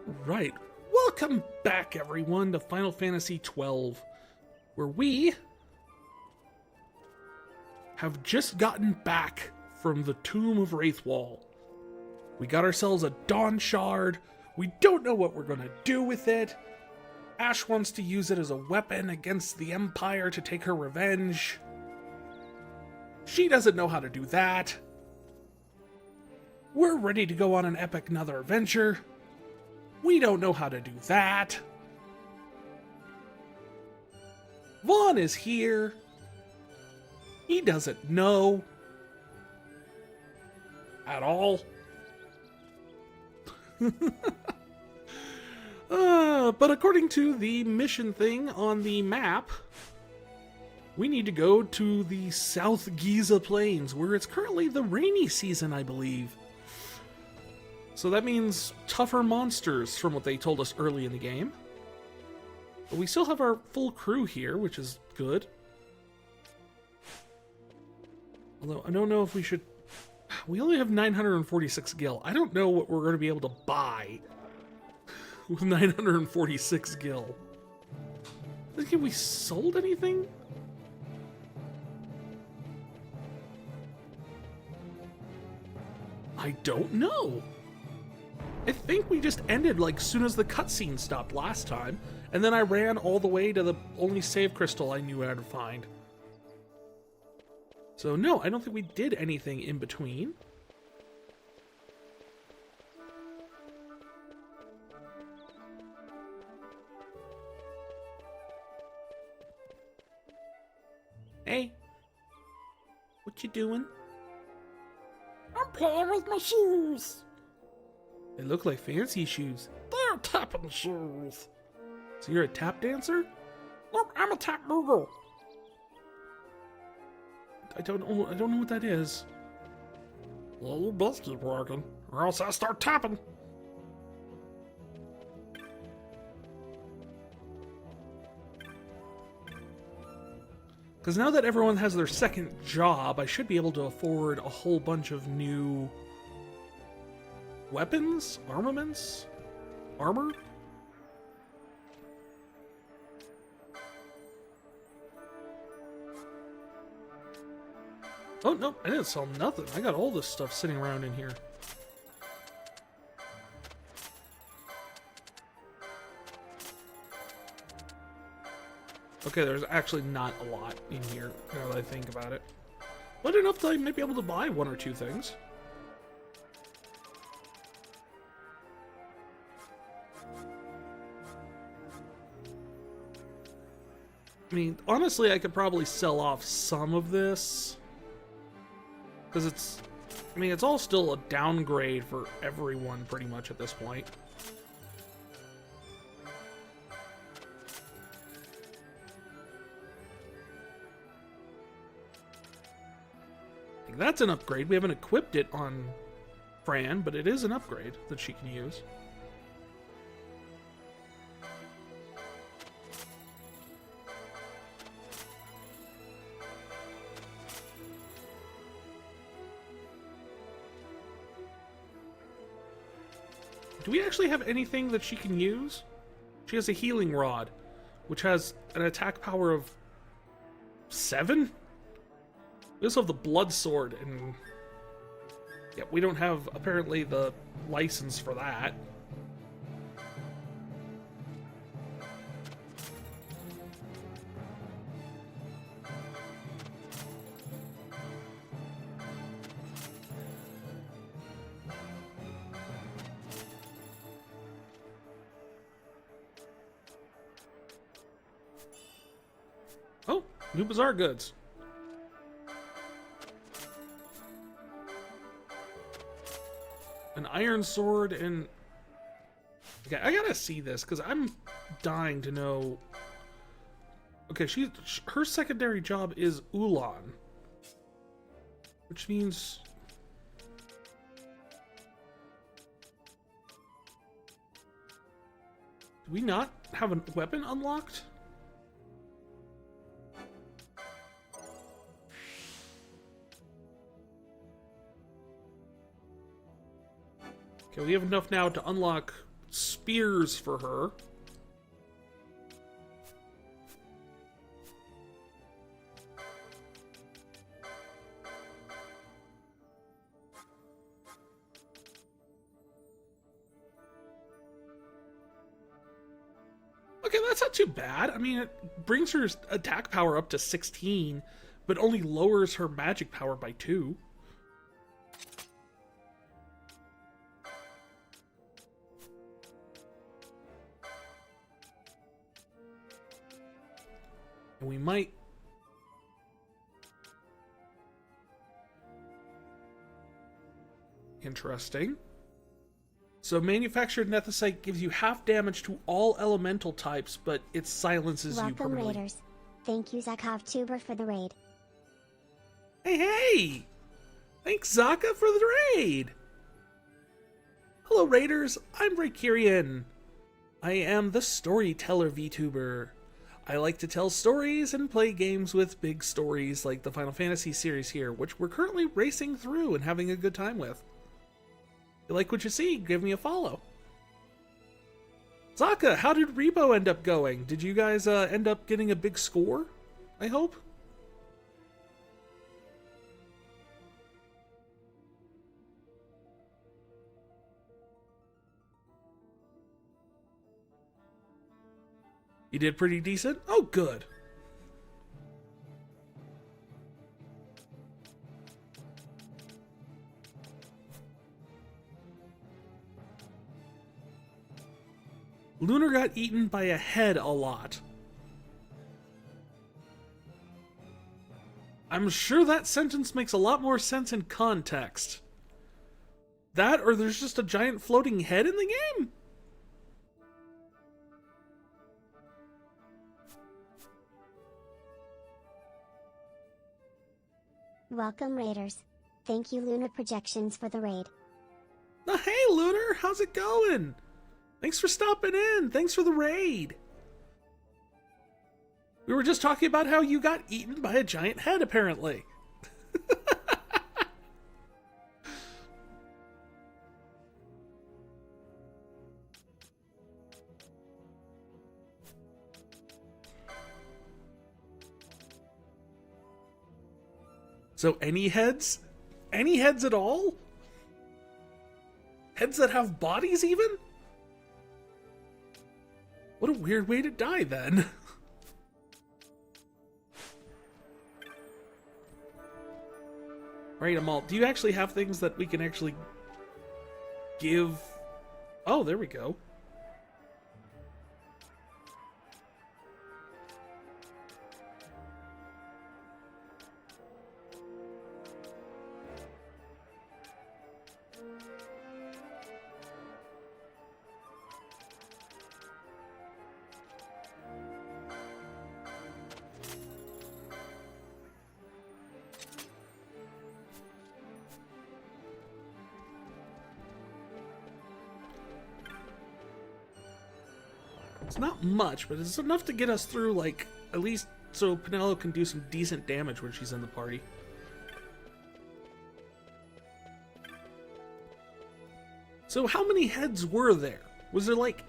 Right. Welcome back, everyone, to Final Fantasy XII, where we have just gotten back from the Tomb of Wraithwall. We got ourselves a Dawn Shard. We don't know what we're going to do with it. Ash wants to use it as a weapon against the Empire to take her revenge. She doesn't know how to do that. We're ready to go on an epic another adventure. We don't know how to do that. Vaughn is here. He doesn't know. At all. But according to the mission thing on the map, we need to go to the South Giza Plains, where it's currently the rainy season, I believe. So that means tougher monsters, from what they told us early in the game. But we still have our full crew here, which is good. Although, I don't know if we should... We only have 946 gil. I don't know what we're going to be able to buy with 946 gil. Have we sold anything? I don't know. I think we just ended like soon as the cutscene stopped last time, and then I ran all the way to the only save crystal I knew how to find. So no, I don't think we did anything in between. Hey, what you doing? I'm playing with my shoes. They look like fancy shoes. They're tapping shoes. So you're a tap dancer? Nope, I'm a tap moogle. I don't know what that is. Yeah, you best keep working, or else I'll start tapping. Because now that everyone has their second job, I should be able to afford a whole bunch of new weapons, armaments, armor. Oh, no, I didn't sell nothing. I got all this stuff sitting around in here. Okay, there's actually not a lot in here, now that I think about it. But enough that I might be able to buy one or two things. I mean, honestly, I could probably sell off some of this. Because it's... I mean, it's all still a downgrade for everyone, pretty much, at this point. That's an upgrade. We haven't equipped it on Fran, but it is an upgrade that she can use. Do we actually have anything that she can use? She has a healing rod, which has an attack power of 7? We also have the blood sword, and yeah, we don't have apparently the license for that. Oh, new bazaar goods. An iron sword and... Okay, I gotta see this, because I'm dying to know... Okay, her secondary job is Ulan. Which means... Do we not have a weapon unlocked? Okay, we have enough now to unlock spears for her. Okay, that's not too bad. I mean, it brings her attack power up to 16, but only lowers her magic power by 2. And we might... Interesting. So manufactured Nethicite gives you half damage to all elemental types, but it silences you Welcome, permanently. Raiders. Thank you, Zakov Tuber, for the raid. Hey! Thanks, Zaka, for the raid! Hello, Raiders. I'm Raikirian. I am the Storyteller VTuber. I like to tell stories and play games with big stories like the Final Fantasy series here, which we're currently racing through and having a good time with. If you like what you see, give me a follow. Zaka, how did Rebo end up going? Did you guys end up getting a big score? I hope? You did pretty decent? Oh, good. Lunar got eaten by a head a lot. I'm sure that sentence makes a lot more sense in context. That, or there's just a giant floating head in the game? Welcome, Raiders. Thank you, Lunar Projections, for the raid. Oh, hey, Lunar, how's it going? Thanks for stopping in. Thanks for the raid. We were just talking about how you got eaten by a giant head, apparently. So any heads? Any heads at all? Heads that have bodies, even? What a weird way to die, then. Alright, Amal, do you actually have things that we can actually give? Oh, there we go. It's not much, but it's enough to get us through, like, at least so Penelo can do some decent damage when she's in the party. So how many heads were there? Was there, like,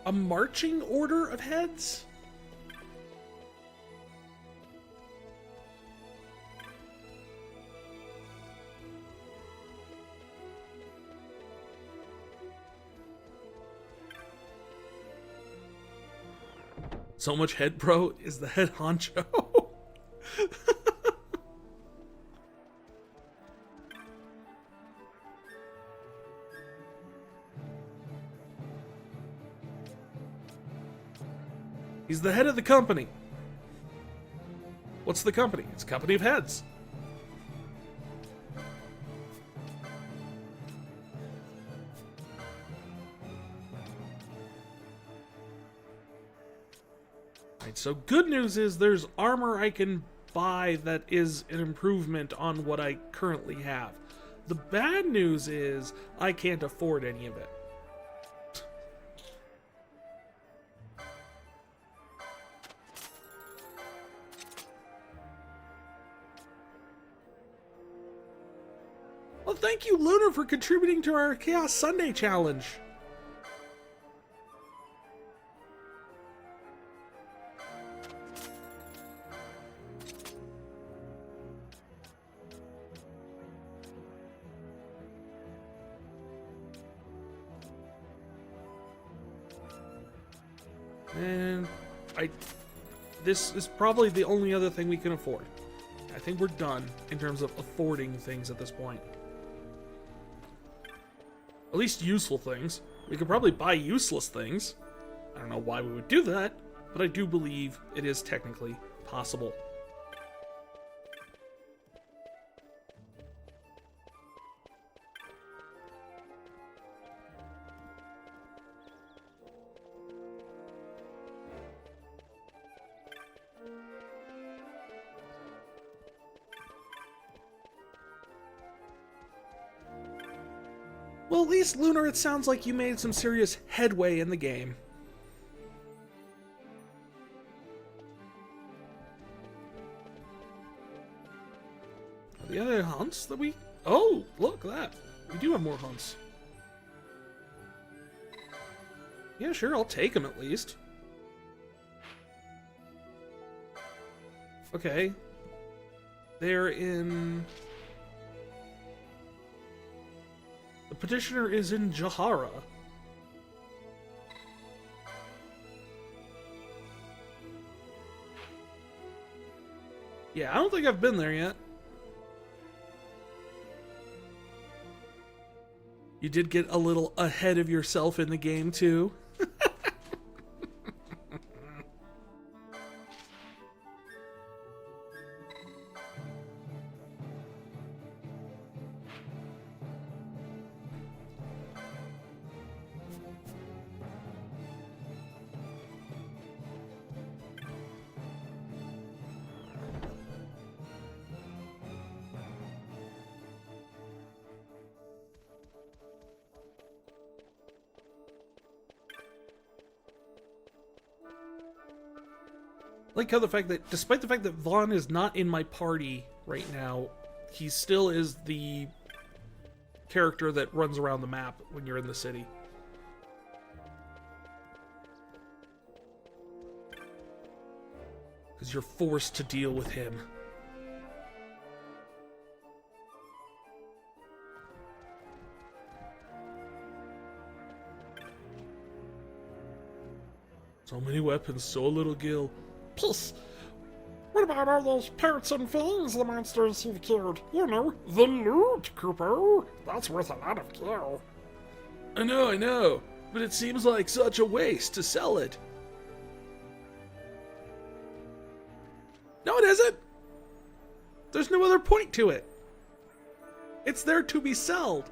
a marching order of heads? So much head, bro. Is the head honcho? He's the head of the company. What's the company? It's a company of heads. Right, so good news is there's armor I can buy that is an improvement on what I currently have. The bad news is I can't afford any of it. Well, thank you, Lunar, for contributing to our Chaos Sunday challenge. And this is probably the only other thing we can afford. I think we're done in terms of affording things at this point. At least useful things. We could probably buy useless things. I don't know why we would do that, but I do believe it is technically possible. Well, at least, Lunar, it sounds like you made some serious headway in the game. Are the other hunts that we... Oh, look at that. We do have more hunts. Yeah, sure, I'll take them at least. Okay. They're in... The petitioner is in Jahara. Yeah, I don't think I've been there yet. You did get a little ahead of yourself in the game, too. Like how despite the fact that Vaughn is not in my party right now, he still is the character that runs around the map when you're in the city. Because you're forced to deal with him. So many weapons, so little gil. Peace. What about all those parrots and fiends the monsters you've killed? You know, the loot, Cooper. That's worth a lot of gil. I know, but it seems like such a waste to sell it. No, it isn't. There's no other point to it. It's there to be sold.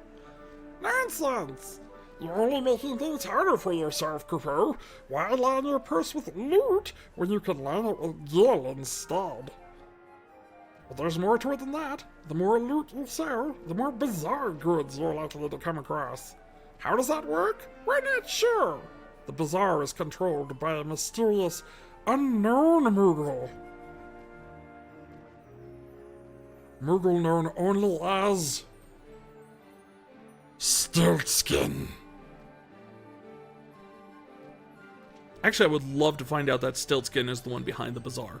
Nonsense! You're only making things harder for yourself, Cooper. Why line your purse with loot when you can line it with gil instead? But there's more to it than that. The more loot you sell, the more bizarre goods you're likely to come across. How does that work? We're not sure. The bazaar is controlled by a mysterious, unknown Moogle. Moogle known only as... Stiltskin. Actually, I would love to find out that Stiltskin is the one behind the bazaar.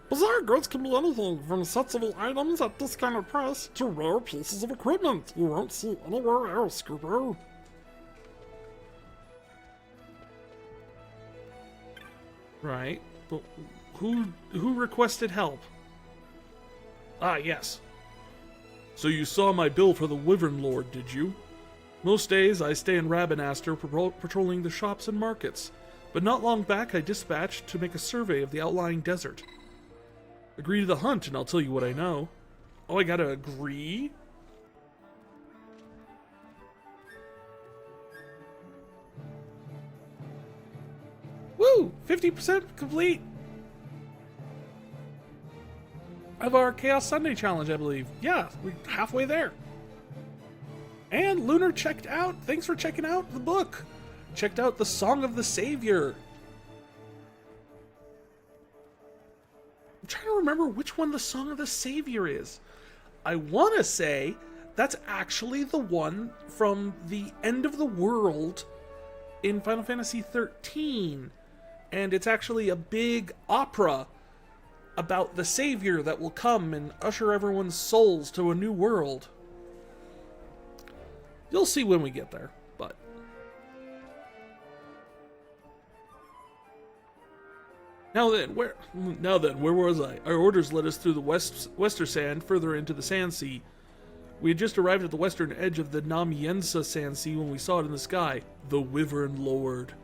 Bazaar goods can be anything from sets of items at discounted price to rare pieces of equipment you won't see anywhere else, Cooper. Right, but who requested help? Ah, yes. So you saw my bill for the Wyvern Lord, did you? Most days I stay in Rabinaster patrolling the shops and markets, but not long back I dispatched to make a survey of the outlying desert. Agree to the hunt and I'll tell you what I know. Oh, I gotta agree? Woo! 50% complete! Of our Chaos Sunday challenge, I believe. Yeah, we're halfway there. And Lunar checked out. Thanks for checking out the book. Checked out the Song of the Savior. I'm trying to remember which one the Song of the Savior is. I want to say that's actually the one from the end of the world in Final Fantasy XIII. And it's actually a big opera about the Savior that will come and usher everyone's souls to a new world. You'll see when we get there, but... Now then, where was I? Our orders led us through the Wester Sand, further into the Sandsea. We had just arrived at the western edge of the Namiensa Sandsea when we saw it in the sky. The Wyvern Lord.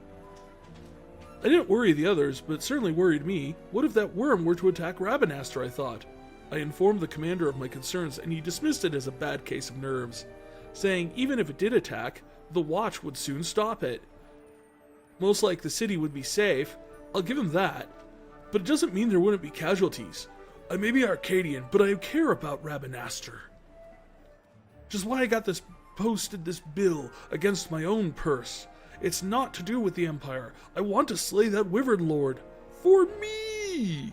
I didn't worry the others, but it certainly worried me. What if that worm were to attack Rabanastre, I thought. I informed the commander of my concerns, and he dismissed it as a bad case of nerves, saying even if it did attack, the Watch would soon stop it. Most like the city would be safe. I'll give him that. But it doesn't mean there wouldn't be casualties. I may be Arcadian, but I care about Rabanastre. Which is why I got this bill against my own purse. It's not to do with the Empire. I want to slay that Wyvern Lord. For me!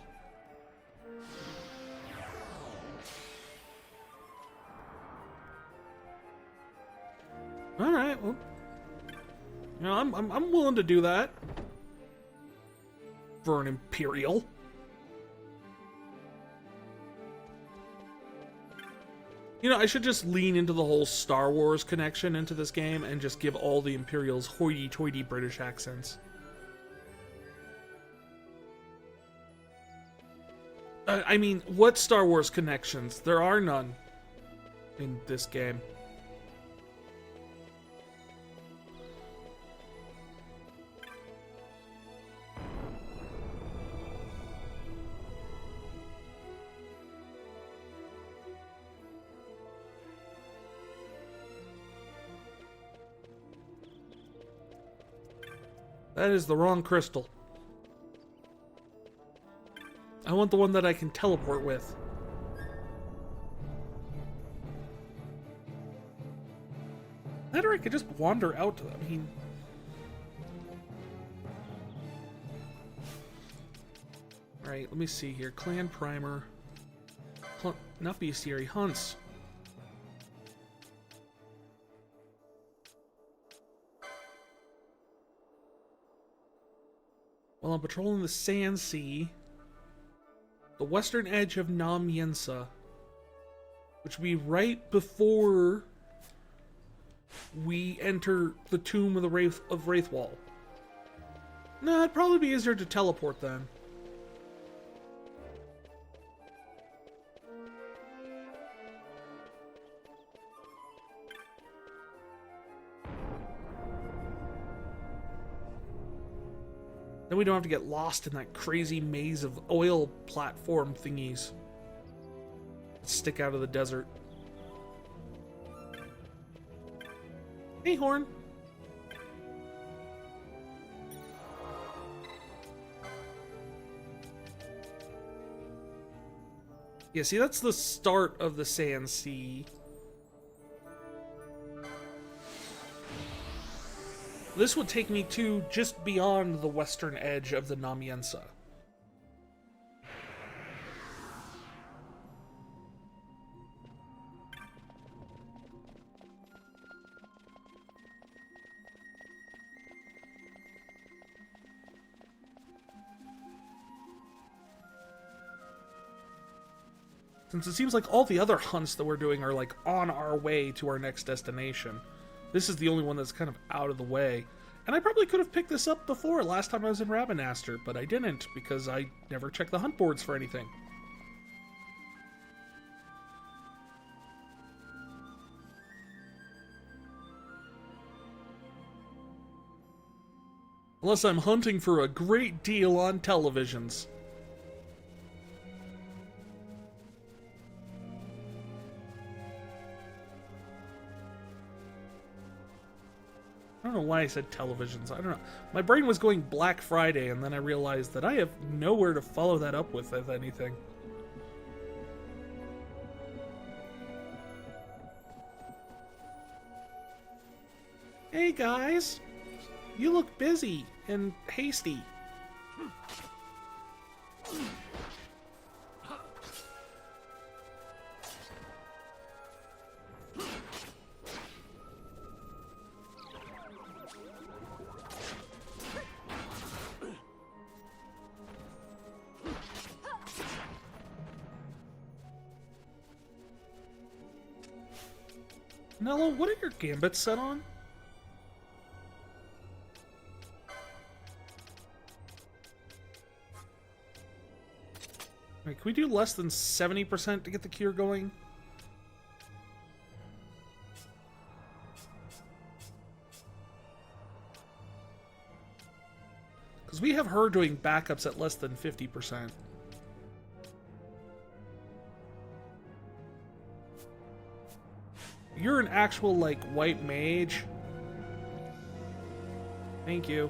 Alright, well... You know, I'm willing to do that. For an Imperial. You know, I should just lean into the whole Star Wars connection into this game and just give all the Imperials hoity-toity British accents. I mean, what Star Wars connections? There are none in this game. That is the wrong crystal. I want the one that I can teleport with. That or I could just wander out to them. I mean... Alright, let me see here. Clan Primer. Not bestiary. Hunts. While I'm patrolling the Sandsea, the western edge of Namiensa, which would be right before we enter the tomb of the Wraithwall. No, it'd probably be easier to teleport then. Then we don't have to get lost in that crazy maze of oil platform thingies that stick out of the desert. Hey, Horn. Yeah, see, that's the start of the Sandsea. This would take me to just beyond the western edge of the Namiensa. Since it seems like all the other hunts that we're doing are like on our way to our next destination. This is the only one that's kind of out of the way. And I probably could have picked this up before last time I was in Rabanastre, but I didn't because I never checked the hunt boards for anything. Unless I'm hunting for a great deal on televisions. I don't know why I said televisions. I don't know. My brain was going Black Friday, and then I realized that I have nowhere to follow that up with, if anything. Hey, guys. You look busy and hasty. Nello, what are your gambits set on? Wait, can we do less than 70% to get the cure going? Because we have her doing backups at less than 50%. You're an actual, like, white mage. Thank you.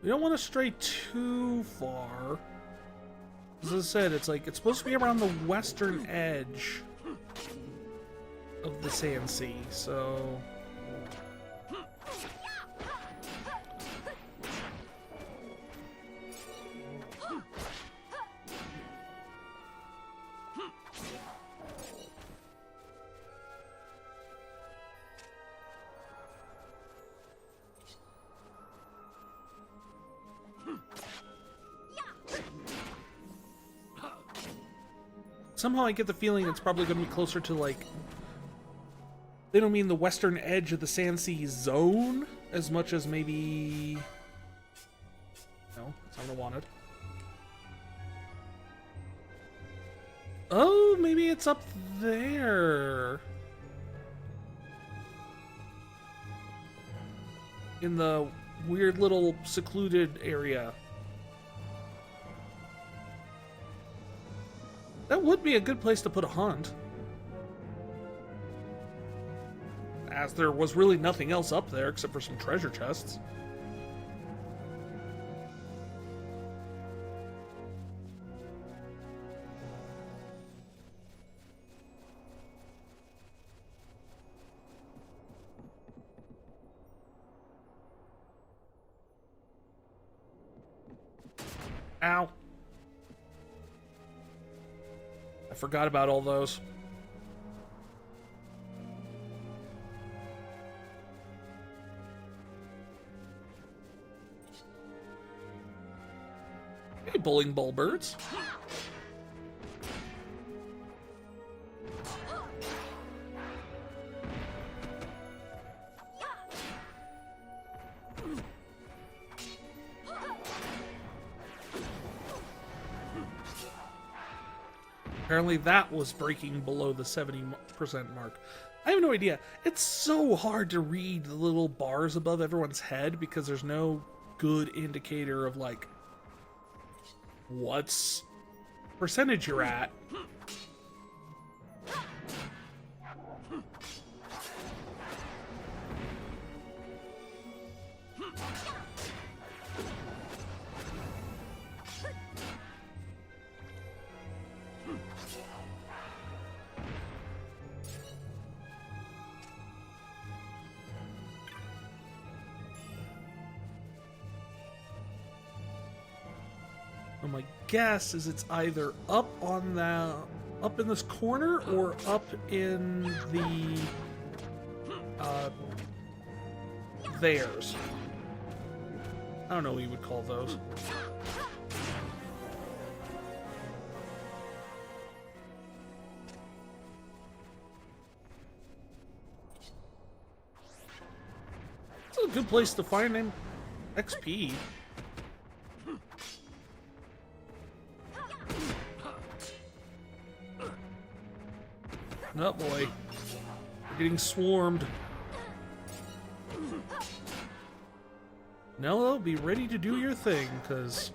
We don't want to stray too far. As I said, it's like, it's supposed to be around the western edge of the Sandsea, so... Somehow I get the feeling it's probably going to be closer to, like... They don't mean the western edge of the Sandsea zone as much as maybe... No, it's not what I wanted. Oh, maybe it's up there. In the weird little secluded area. That would be a good place to put a hunt. As there was really nothing else up there except for some treasure chests. Ow. I forgot about all those. Hey, bowling ball birds. Apparently that was breaking below the 70% mark. I have no idea. It's so hard to read the little bars above everyone's head because there's no good indicator of, like, what's percentage you're at. My guess is it's either up in this corner or up in the theirs. I don't know what you would call those. It's a good place to find him XP. Oh boy, we're getting swarmed. Nello, be ready to do your thing, because...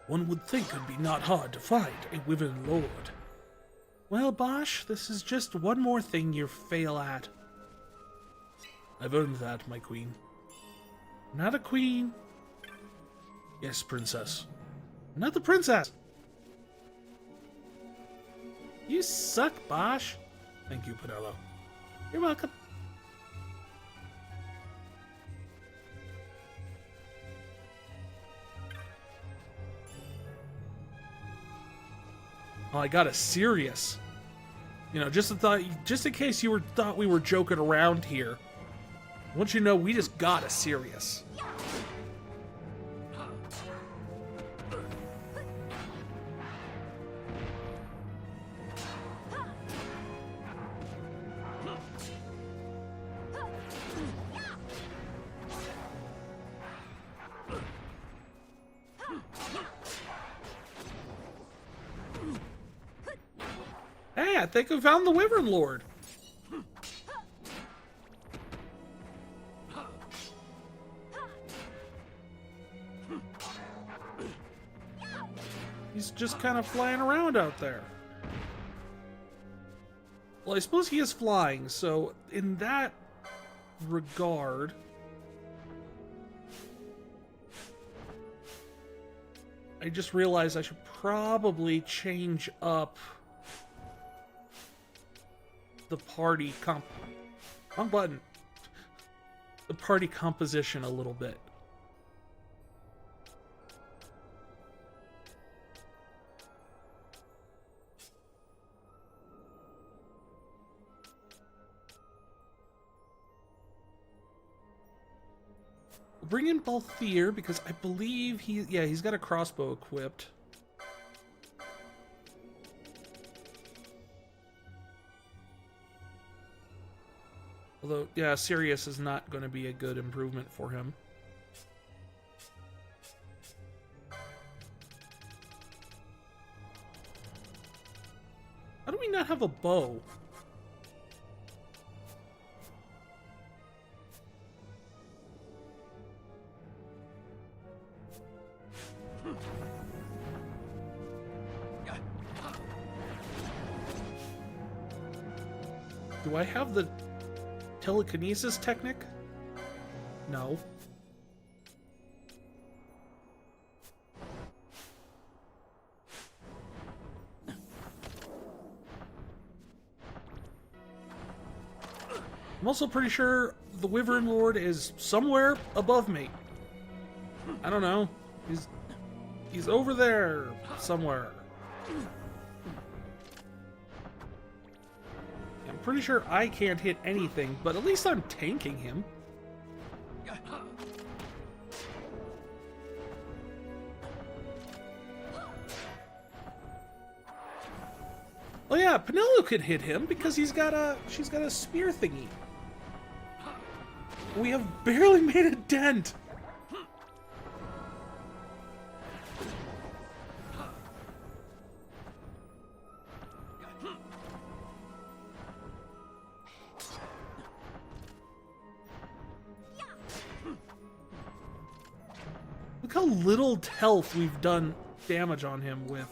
One would think it'd be not hard to find a Wyvern Lord. Well, Bosch, this is just one more thing you fail at. I've earned that, my queen. Not a queen. Yes, princess. Not the princess. You suck, Bosch. Thank you, Pinello. You're welcome. Oh, I got a Sirius. You know, just in case you thought we were joking around here. I want you to know we just got a Sirius. Hey, I think we found the Wyvern Lord. He's just kind of flying around out there. Well, I suppose he is flying, so in that regard... I just realized I should probably change up the party wrong button. The party composition a little bit. We'll bring in Balthier because I believe he's got a crossbow equipped. Although, yeah, Sirius is not going to be a good improvement for him. How do we not have a bow? Do I have the telekinesis technique? No. I'm also pretty sure the Wyvern Lord is somewhere above me. I don't know. He's over there somewhere. I'm pretty sure I can't hit anything, but at least I'm tanking him. Oh yeah, Pinello could hit him because she's got a spear thingy. We have barely made a dent. Look how little health we've done damage on him with.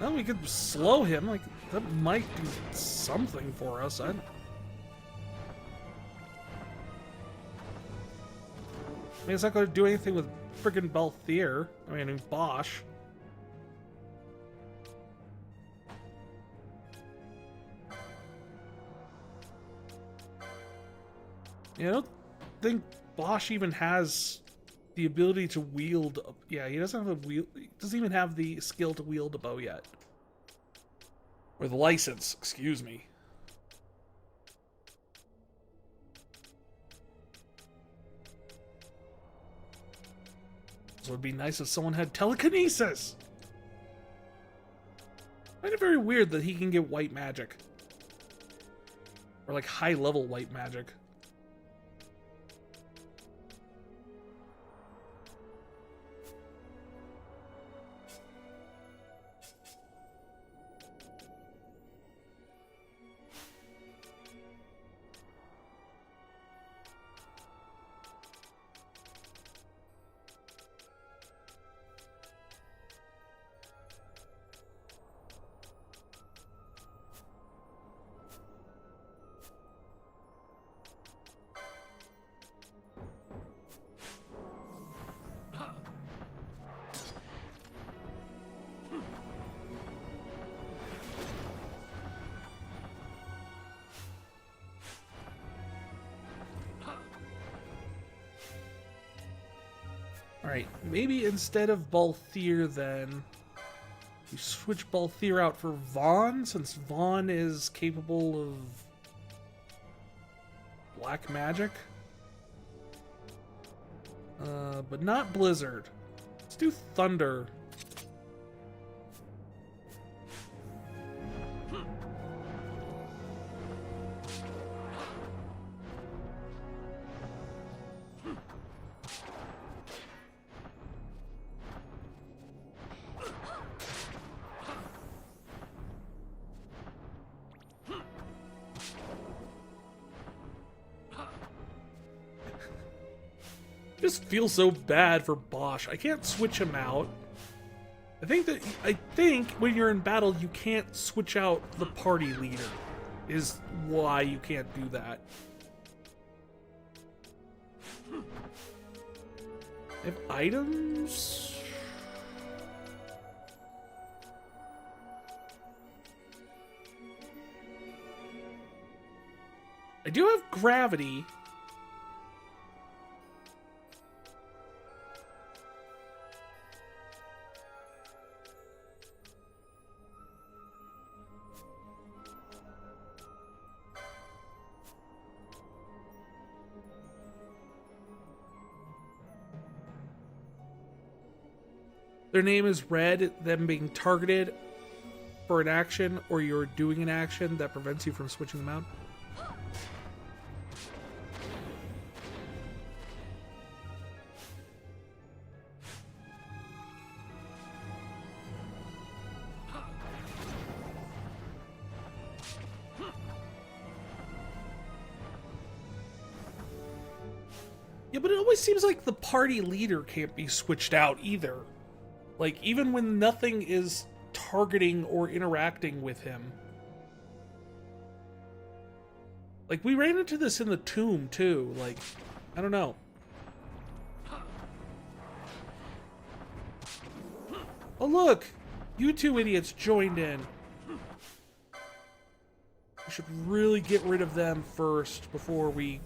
Well, we could slow him. Like, that might do something for us. I mean, it's not going to do anything with friggin' Balthier. I mean, Bosch. Yeah, I don't think Bosch even has the ability to wield. Yeah, he doesn't have he doesn't even have the skill to wield a bow yet. Or the license, excuse me. So it'd be nice if someone had telekinesis. I find it very weird that he can get white magic. Or like high level white magic. Alright, maybe instead of Balthier then, we switch Balthier out for Vaughn, since Vaughn is capable of black magic. But not Blizzard. Let's do Thunder. Just feels so bad for Bosch. I can't switch him out. I think when you're in battle you can't switch out the party leader. Is why you can't do that. I have items. I do have gravity. Their name is red, them being targeted for an action, or you're doing an action that prevents you from switching them out. Yeah, but it always seems like the party leader can't be switched out either. Like, even when nothing is targeting or interacting with him. Like, we ran into this in the tomb, too. Like, I don't know. Oh, look! You two idiots joined in. We should really get rid of them first before we...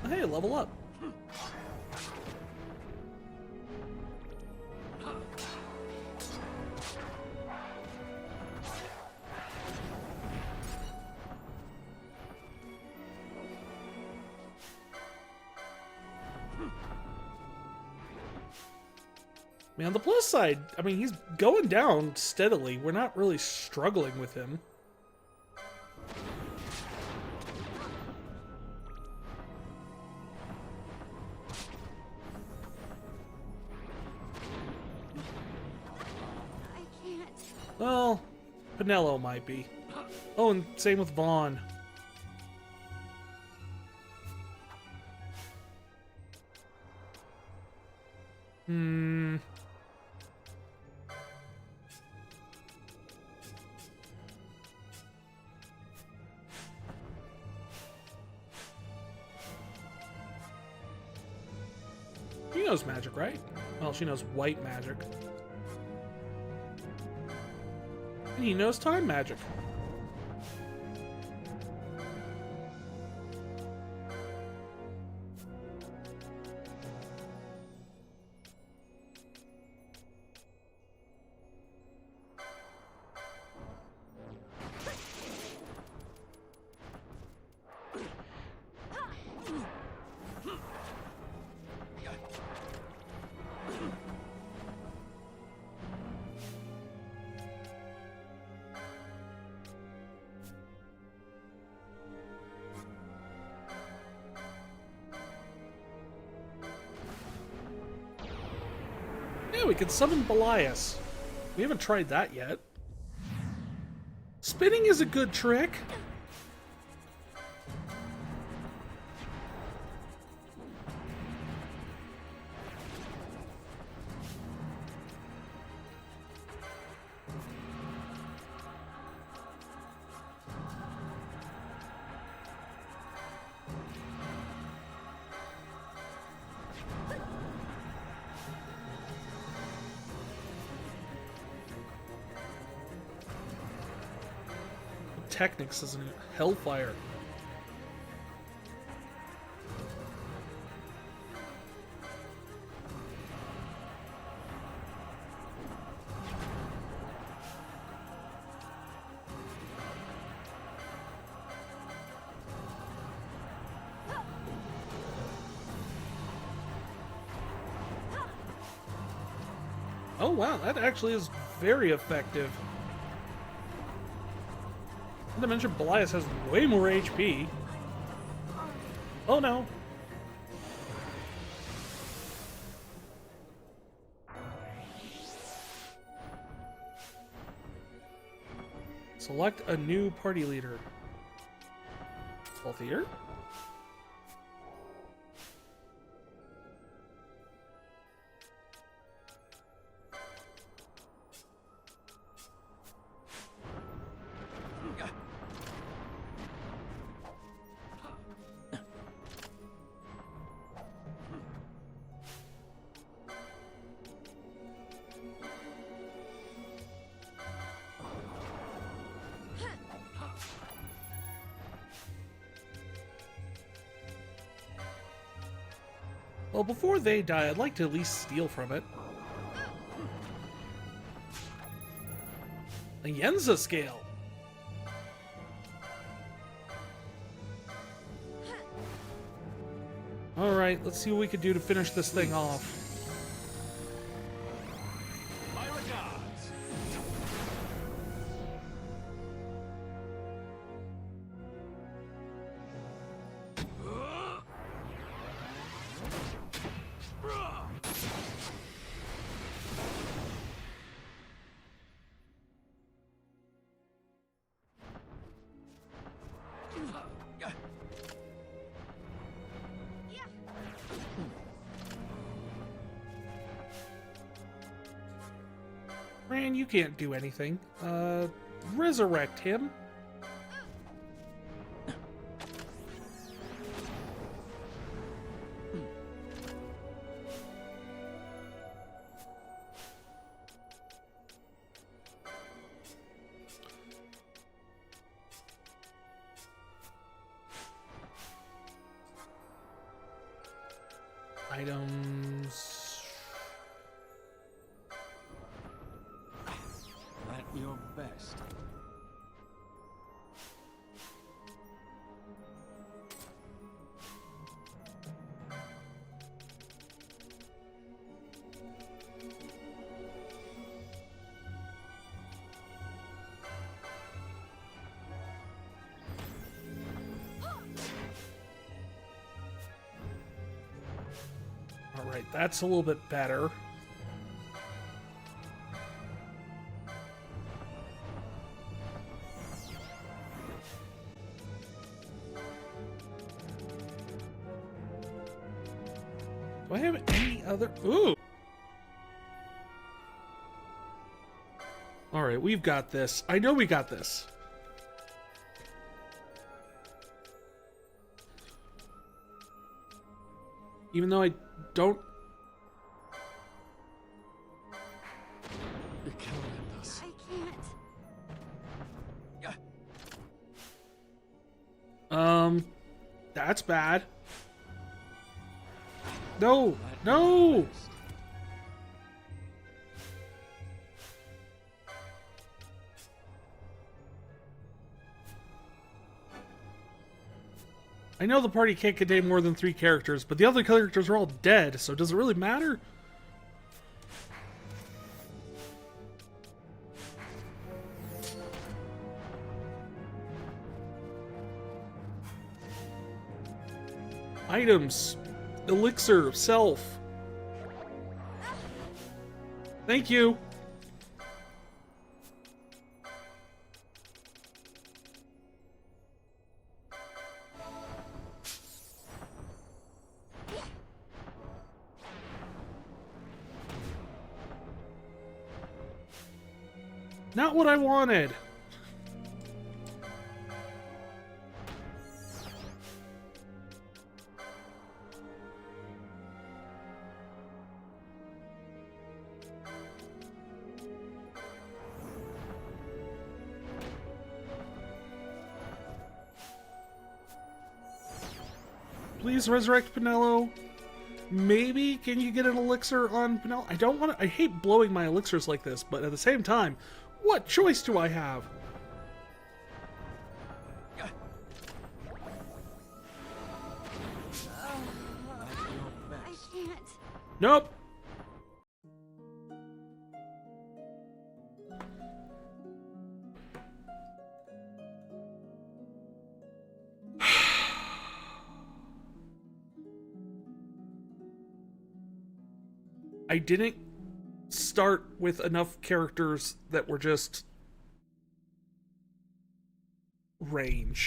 Hey, level up. I mean, on the plus side, I mean, he's going down steadily. We're not really struggling with him. Well, Pinello might be. Oh, and same with Vaughn. She knows magic, right? Well, she knows white magic. And he knows time magic. Yeah, we can summon Belias. We haven't tried that yet. Spinning is a good trick. pyrotechnics, isn't it? Hellfire. Oh wow, that actually is very effective. Not to mention Belias has way more HP. Oh no. Select a new party leader. Healthier? Well, before they die, I'd like to at least steal from it. A Yenza scale. Alright, let's see what we can do to finish this thing off. My regards. Ran, you can't do anything. Resurrect him. Items. At your best. Alright, that's a little bit better. Do I have any other... Ooh! Alright, we've got this. I know we got this. Even though I don't... You're killing us. I can't. That's bad. No! No! I know the party can't contain more than 3 characters, but the other characters are all dead, so does it really matter? Items. Elixir. Self. Thank you. Not what I wanted. Please resurrect Pinello. Maybe can you get an elixir on Pinello? I don't want to. I hate blowing my elixirs like this, but at the same time, what choice do I have? I can't. Nope. I didn't start with enough characters that were just range.